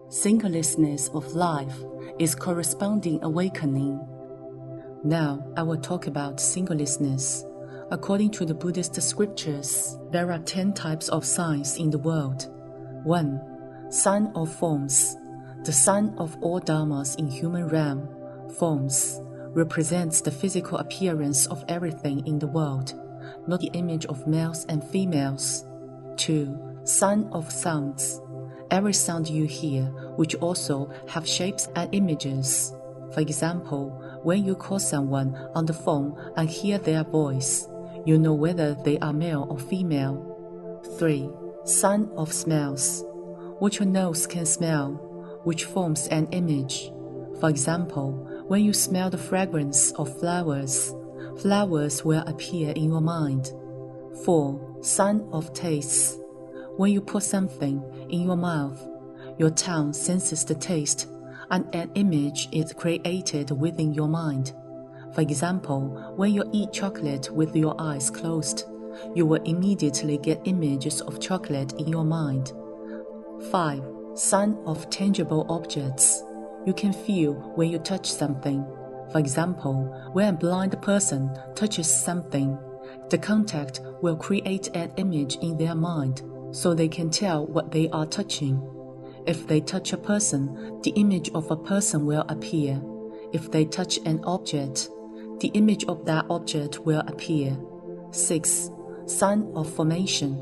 Singlessness of life is corresponding awakening. Now I will talk about singlessness. According to the Buddhist scriptures, there are 10 types of signs in the world. 1. Sign of forms. The sign of all dharmas in human realm, forms, represents the physical appearance of everything in the world, not the image of males and females. 2. Sign of sounds. Every sound you hear, which also have shapes and images. For example, when you call someone on the phone and hear their voice, you know whether they are male or female. 3. Sign of smells. What your nose can smell, which forms an image. For example, when you smell the fragrance of flowers, flowers will appear in your mind. 4. Sign of tastes. When you put something in your mouth, your tongue senses the taste, and an image is created within your mind. For example, when you eat chocolate with your eyes closed, you will immediately get images of chocolate in your mind. 5. Sign of tangible objects. You can feel when you touch something. For example, when a blind person touches something, the contact will create an image in their mind, so they can tell what they are touching. If they touch a person, the image of a person will appear. If they touch an object, the image of that object will appear. 6. Sign of formation.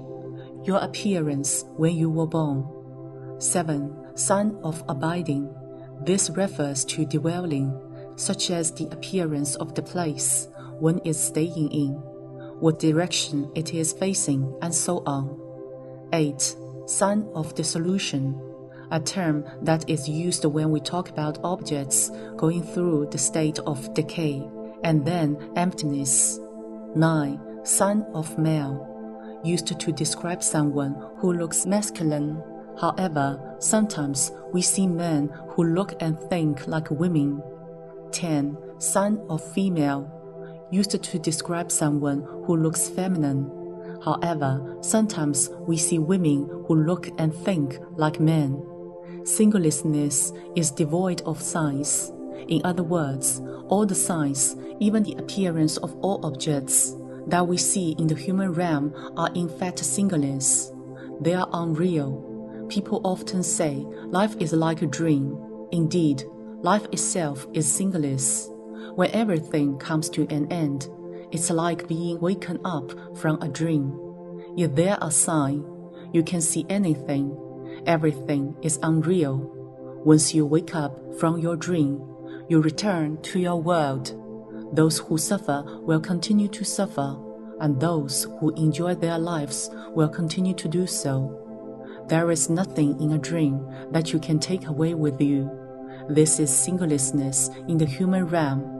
Your appearance when you were born. 7. Sign of abiding. This refers to dwelling, such as the appearance of the place one is staying in, what direction it is facing, and so on. 8. Sign of dissolution, a term that is used when we talk about objects going through the state of decay and then emptiness. 9. Sign of male, used to describe someone who looks masculine. However, sometimes we see men who look and think like women. 10. Sign of female, used to describe someone who looks feminine. However, sometimes we see women who look and think like men. Singlessness is devoid of signs. In other words, all the signs, even the appearance of all objects that we see in the human realm are in fact singless. They are unreal. People often say life is like a dream. Indeed, life itself is singless. When everything comes to an end, it's like being woken up from a dream. If there are signs, you can see anything. Everything is unreal. Once you wake up from your dream, you return to your world. Those who suffer will continue to suffer, and those who enjoy their lives will continue to do so. There is nothing in a dream that you can take away with you. This is singlessness in the human realm.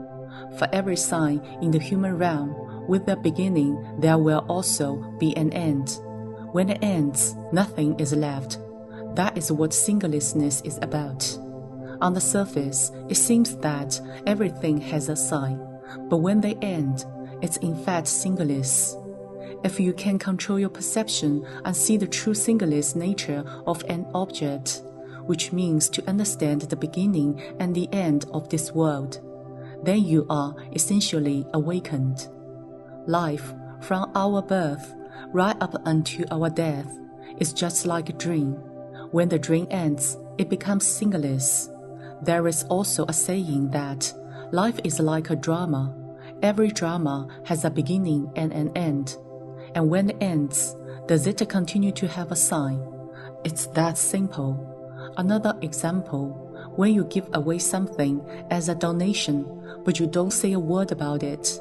For every sign in the human realm, with a beginning there will also be an end. When it ends, nothing is left. That is what singlessness is about. On the surface, it seems that everything has a sign, but when they end, it's in fact singless. If you can control your perception and see the true singless nature of an object, which means to understand the beginning and the end of this world, then you are essentially awakened. Life, from our birth right up until our death, is just like a dream. When the dream ends, it becomes singless. There is also a saying that life is like a drama. Every drama has a beginning and an end. And when it ends, does it continue to have a sign? It's that simple. Another example, when you give away something as a donation, but you don't say a word about it,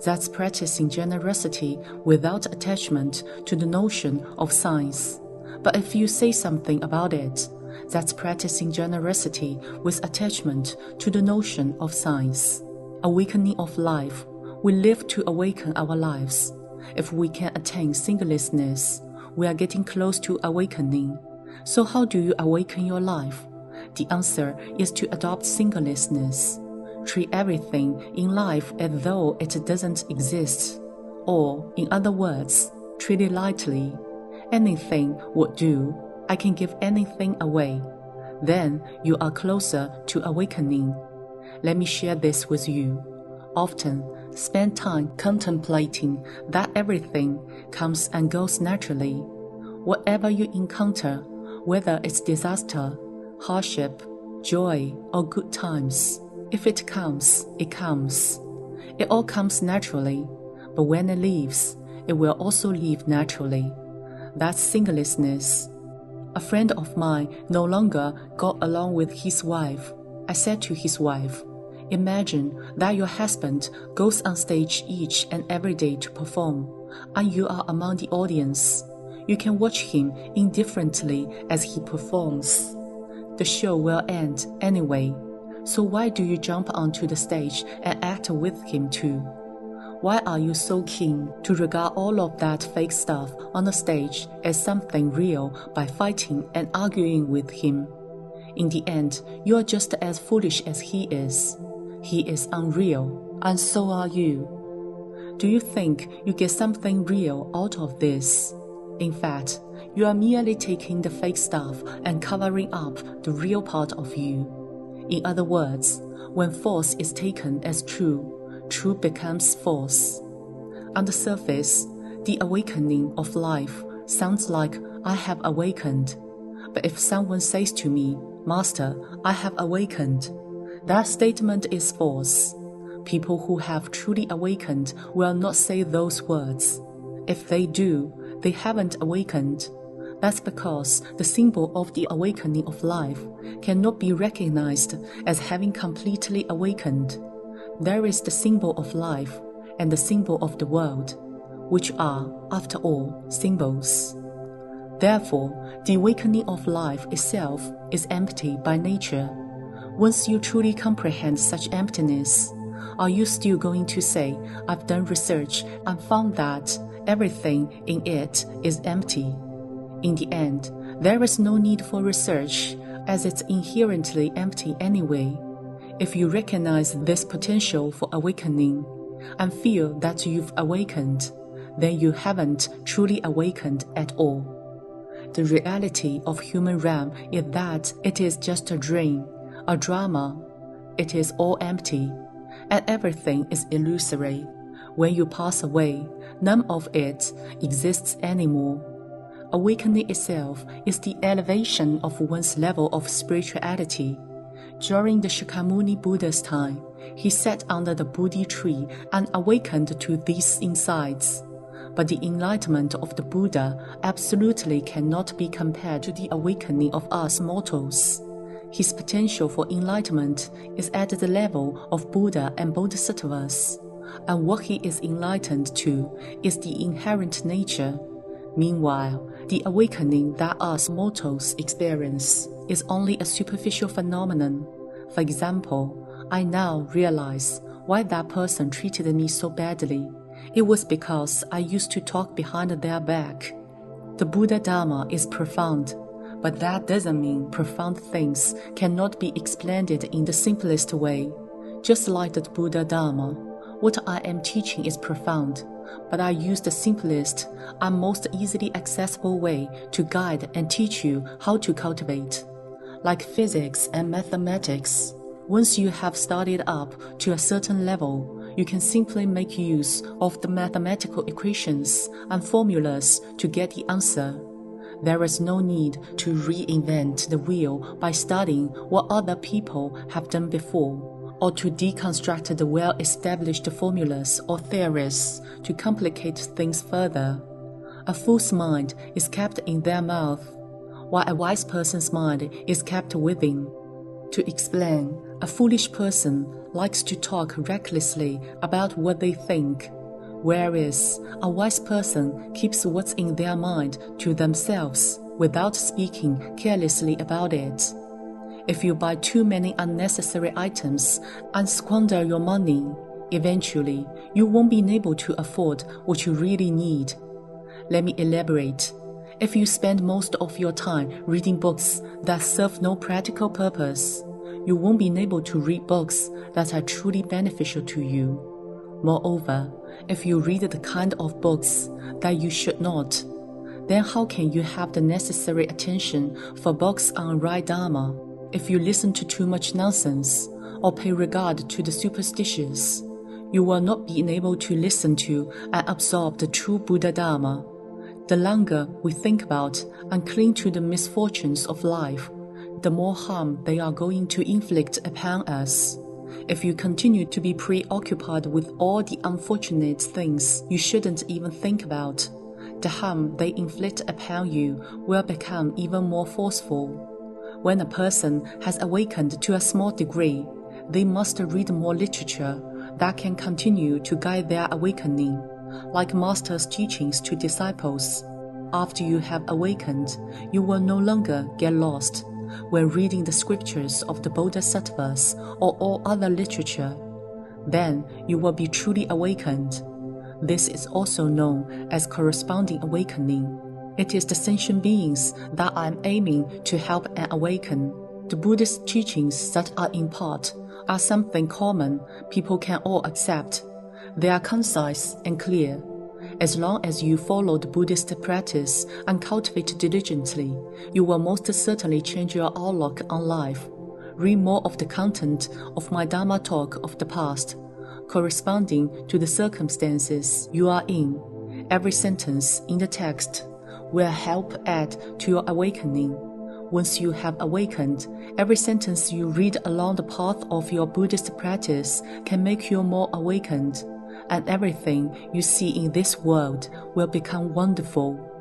that's practicing generosity without attachment to the notion of signs. But if you say something about it, that's practicing generosity with attachment to the notion of signs. Awakening of life. We live to awaken our lives. If we can attain singlessness, we are getting close to awakening. So how do you awaken your life? The answer is to adopt singlessness. Treat everything in life as though it doesn't exist. Or, in other words, treat it lightly. Anything would do. I can give anything away. then you are closer to awakening. Let me share this with you. Often, spend time contemplating that everything comes and goes naturally. Whatever you encounter, whether it's disaster, hardship, joy, or good times, if it comes, it comes. It all comes naturally, but when it leaves, it will also leave naturally. That's singlessness. A friend of mine no longer got along with his wife. I said to his wife, imagine that your husband goes on stage each and every day to perform, and you are among the audience. You can watch him indifferently as he performs. The show will end anyway, so why do you jump onto the stage and act with him too? Why are you so keen to regard all of that fake stuff on the stage as something real by fighting and arguing with him? In the end, you are just as foolish as he is. He is unreal, and so are you. Do you think you get something real out of this? In fact, you are merely taking the fake stuff and covering up the real part of you. In other words, when false is taken as true, true becomes false. On the surface, the awakening of life sounds like I have awakened. But if someone says to me, Master, I have awakened, that statement is false. People who have truly awakened will not say those words. If they do, they haven't awakened. That's because the symbol of the awakening of life cannot be recognized as having completely awakened. There is the symbol of life and the symbol of the world, which are, after all, symbols. Therefore, the awakening of life itself is empty by nature. Once you truly comprehend such emptiness, are you still going to say, I've done research and found that everything in it is empty? In the end, there is no need for research, as it's inherently empty anyway. If you recognize this potential for awakening and feel that you've awakened, then you haven't truly awakened at all. The reality of human realm is that it is just a dream, a drama. It is all empty, and everything is illusory. When you pass away, none of it exists anymore. Awakening itself is the elevation of one's level of spirituality. During the Shakyamuni Buddha's time, he sat under the Bodhi tree and awakened to these insights. But the enlightenment of the Buddha absolutely cannot be compared to the awakening of us mortals. His potential for enlightenment is at the level of Buddha and Bodhisattvas, and what he is enlightened to is the inherent nature. Meanwhile, the awakening that us mortals experience is only a superficial phenomenon. For example, I now realize why that person treated me so badly. It was because I used to talk behind their back. The Buddha Dharma is profound, but that doesn't mean profound things cannot be explained in the simplest way. Just like the Buddha Dharma, what I am teaching is profound, but I use the simplest and most easily accessible way to guide and teach you how to cultivate. Like physics and mathematics, once you have studied up to a certain level, you can simply make use of the mathematical equations and formulas to get the answer. There is no need to reinvent the wheel by studying what other people have done before, or to deconstruct the well-established formulas or theories to complicate things further. A fool's mind is kept in their mouth, while a wise person's mind is kept within. To explain, a foolish person likes to talk recklessly about what they think, whereas a wise person keeps what's in their mind to themselves without speaking carelessly about it. If you buy too many unnecessary items and squander your money, eventually you won't be able to afford what you really need. Let me elaborate. If you spend most of your time reading books that serve no practical purpose, you won't be able to read books that are truly beneficial to you. Moreover, if you read the kind of books that you should not, then how can you have the necessary attention for books on right Dharma? If you listen to too much nonsense or pay regard to the superstitious, you will not be able to listen to and absorb the true Buddha Dharma. The longer we think about and cling to the misfortunes of life, the more harm they are going to inflict upon us. If you continue to be preoccupied with all the unfortunate things you shouldn't even think about, the harm they inflict upon you will become even more forceful. When a person has awakened to a small degree, they must read more literature that can continue to guide their awakening, like Master's teachings to disciples. After you have awakened, you will no longer get lost when reading the scriptures of the Bodhisattvas or all other literature. Then you will be truly awakened. This is also known as corresponding awakening. It is the sentient beings that I am aiming to help and awaken. The Buddhist teachings that I impart are something common people can all accept. They are concise and clear. As long as you follow the Buddhist practice and cultivate diligently, you will most certainly change your outlook on life. Read more of the content of my Dharma talk of the past, corresponding to the circumstances you are in. Every sentence in the text will help add to your awakening. Once you have awakened, every sentence you read along the path of your Buddhist practice can make you more awakened, and everything you see in this world will become wonderful.